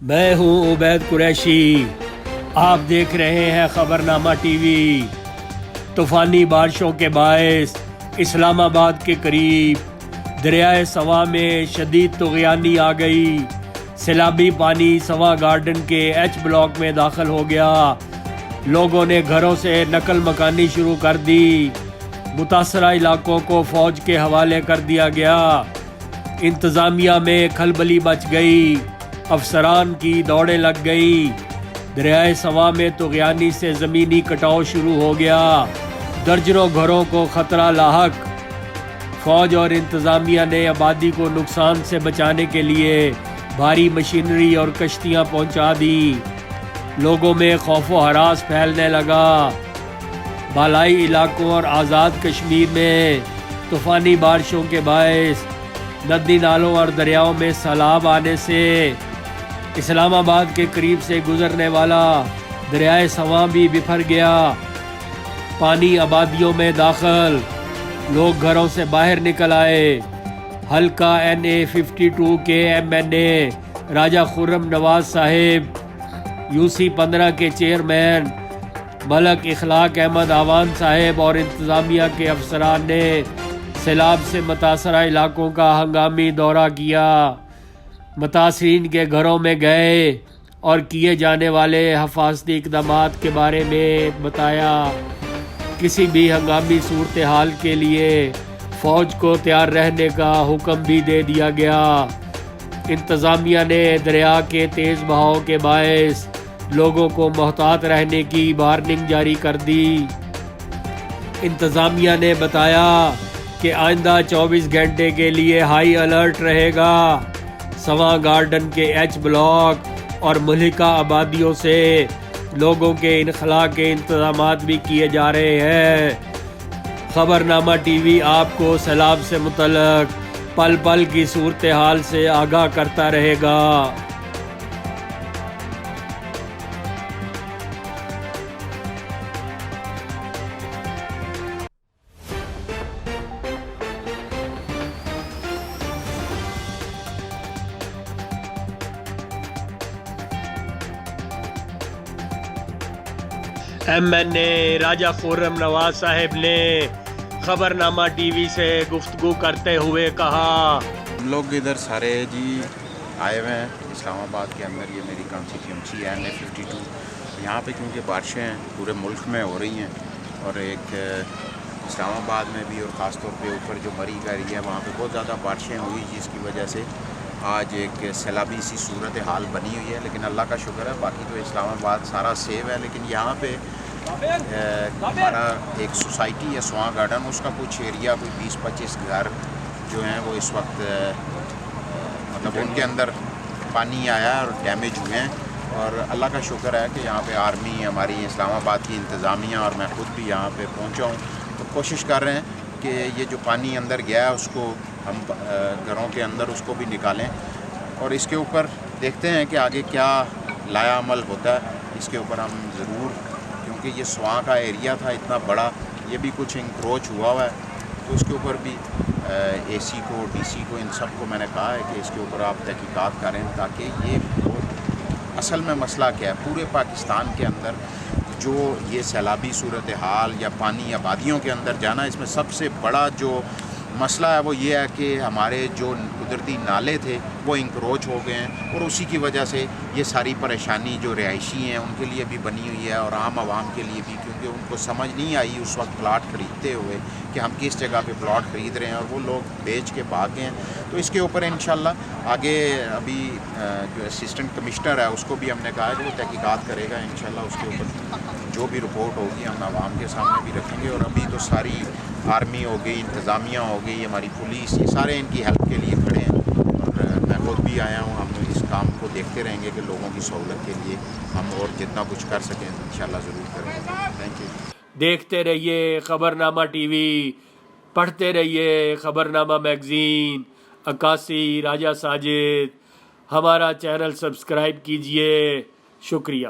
میں ہوں عبید قریشی، آپ دیکھ رہے ہیں خبرنامہ ٹی وی۔ طوفانی بارشوں کے باعث اسلام آباد کے قریب دریائے سواں میں شدید طغیانی آ گئی۔ سیلابی پانی سواں گارڈن کے ایچ بلاک میں داخل ہو گیا۔ لوگوں نے گھروں سے نقل مکانی شروع کر دی۔ متاثرہ علاقوں کو فوج کے حوالے کر دیا گیا۔ انتظامیہ میں کھلبلی مچ گئی، افسران کی دوڑیں لگ گئیں۔ دریائے سواں میں طغیانی سے زمینی کٹاؤ شروع ہو گیا۔ درجنوں گھروں کو خطرہ لاحق۔ فوج اور انتظامیہ نے آبادی کو نقصان سے بچانے کے لیے بھاری مشینری اور کشتیاں پہنچا دی۔ لوگوں میں خوف و ہراس پھیلنے لگا۔ بالائی علاقوں اور آزاد کشمیر میں طوفانی بارشوں کے باعث ندی نالوں اور دریاؤں میں سیلاب آنے سے اسلام آباد کے قریب سے گزرنے والا دریائے سواں بھی بفر گیا۔ پانی آبادیوں میں داخل، لوگ گھروں سے باہر نکل آئے۔ حلقہ NA-52 کے MNA راجہ خرم نواز صاحب، UC-15 کے چیئرمین ملک اخلاق احمد آوان صاحب اور انتظامیہ کے افسران نے سیلاب سے متاثرہ علاقوں کا ہنگامی دورہ کیا۔ متاثرین کے گھروں میں گئے اور کیے جانے والے حفاظتی اقدامات کے بارے میں بتایا۔ کسی بھی ہنگامی صورتحال کے لیے فوج کو تیار رہنے کا حکم بھی دے دیا گیا۔ انتظامیہ نے دریا کے تیز بہاؤ کے باعث لوگوں کو محتاط رہنے کی وارننگ جاری کر دی۔ انتظامیہ نے بتایا کہ آئندہ 24 گھنٹے کے لیے ہائی الرٹ رہے گا۔ سواں گارڈن کے ایچ بلاک اور ملحقہ آبادیوں سے لوگوں کے انخلاء کے انتظامات بھی کیے جا رہے ہیں۔ خبرنامہ ٹی وی آپ کو سیلاب سے متعلق پل پل کی صورتحال سے آگاہ کرتا رہے گا۔ MNA راجہ خرم نواز صاحب نے خبرنامہ ٹی وی سے گفتگو کرتے ہوئے کہا، ہم لوگ ادھر سارے آئے ہوئے ہیں اسلام آباد کے اندر۔ یہ میری کانسٹیٹیوئنسی ہے NA-52۔ یہاں پہ کیونکہ بارشیں پورے ملک میں ہو رہی ہیں اور ایک اسلام آباد میں بھی، اور خاص طور پہ اوپر جو مری کا ایریا ہے وہاں پہ بہت زیادہ بارشیں ہوئی، جس کی وجہ سے آج ایک سیلابی سی صورتحال بنی ہوئی ہے۔ لیکن اللہ کا شکر ہے، باقی تو اسلام آباد سارا سیو ہے۔ لیکن یہاں پہ ہمارا ایک سوسائٹی ہے سواں گارڈن، اس کا کچھ ایریا، کوئی 20-25 گھر جو ہیں وہ اس وقت مطلب ان کے اندر پانی آیا اور ڈیمیج ہوئے ہیں۔ اور اللہ کا شکر ہے کہ یہاں پہ آرمی، ہماری اسلام آباد کی انتظامیہ اور میں خود بھی یہاں پہ پہنچا ہوں، تو کوشش کر رہے ہیں کہ یہ جو پانی اندر گیا ہے اس کو ہم گھروں کے اندر اس کو بھی نکالیں، اور اس کے اوپر دیکھتے ہیں کہ آگے کیا لایا عمل ہوتا ہے۔ اس کے اوپر ہم ضرور، کیونکہ یہ سواں کا ایریا تھا اتنا بڑا، یہ بھی کچھ انکروچ ہوا ہے، تو اس کے اوپر بھی AC کو، DC کو، ان سب کو میں نے کہا ہے کہ اس کے اوپر آپ تحقیقات کریں، تاکہ یہ بہت اصل میں مسئلہ کیا ہے پورے پاکستان کے اندر جو یہ سیلابی صورتحال یا پانی آبادیوں کے اندر جانا، اس میں سب سے بڑا جو مسئلہ ہے وہ یہ ہے کہ ہمارے جو قدرتی نالے تھے وہ انکروچ ہو گئے ہیں، اور اسی کی وجہ سے یہ ساری پریشانی جو رہائشی ہیں ان کے لیے بھی بنی ہوئی ہے، اور عام عوام کے لیے بھی، کیونکہ ان کو سمجھ نہیں آئی اس وقت پلاٹ خریدتے ہوئے کہ ہم کس جگہ پہ پلاٹ خرید رہے ہیں، اور وہ لوگ بیچ کے بھاگ گئے ہیں۔ تو اس کے اوپر انشاءاللہ آگے ابھی جو اسسٹنٹ کمشنر ہے اس کو بھی ہم نے کہا ہے کہ وہ تحقیقات کرے گا انشاءاللہ۔ اس کے اوپر جو بھی رپورٹ ہوگی ہم عوام کے سامنے بھی رکھیں گے۔ اور ابھی تو ساری آرمی ہو گئی، انتظامیہ ہو گئی، ہماری پولیس، یہ سارے ان کی ہیلپ کے لیے کھڑے ہیں، اور میں خود بھی آیا ہوں۔ ہم اس کام کو دیکھتے رہیں گے کہ لوگوں کی سہولت کے لیے ہم اور جتنا کچھ کر سکیں انشاءاللہ ضرور کریں گے۔ Thank you. دیکھتے رہیے خبرنامہ ٹی وی، پڑھتے رہیے خبرنامہ میگزین۔ عکاسی راجہ ساجد، ہمارا چینل سبسکرائب کیجئے۔ شکریہ۔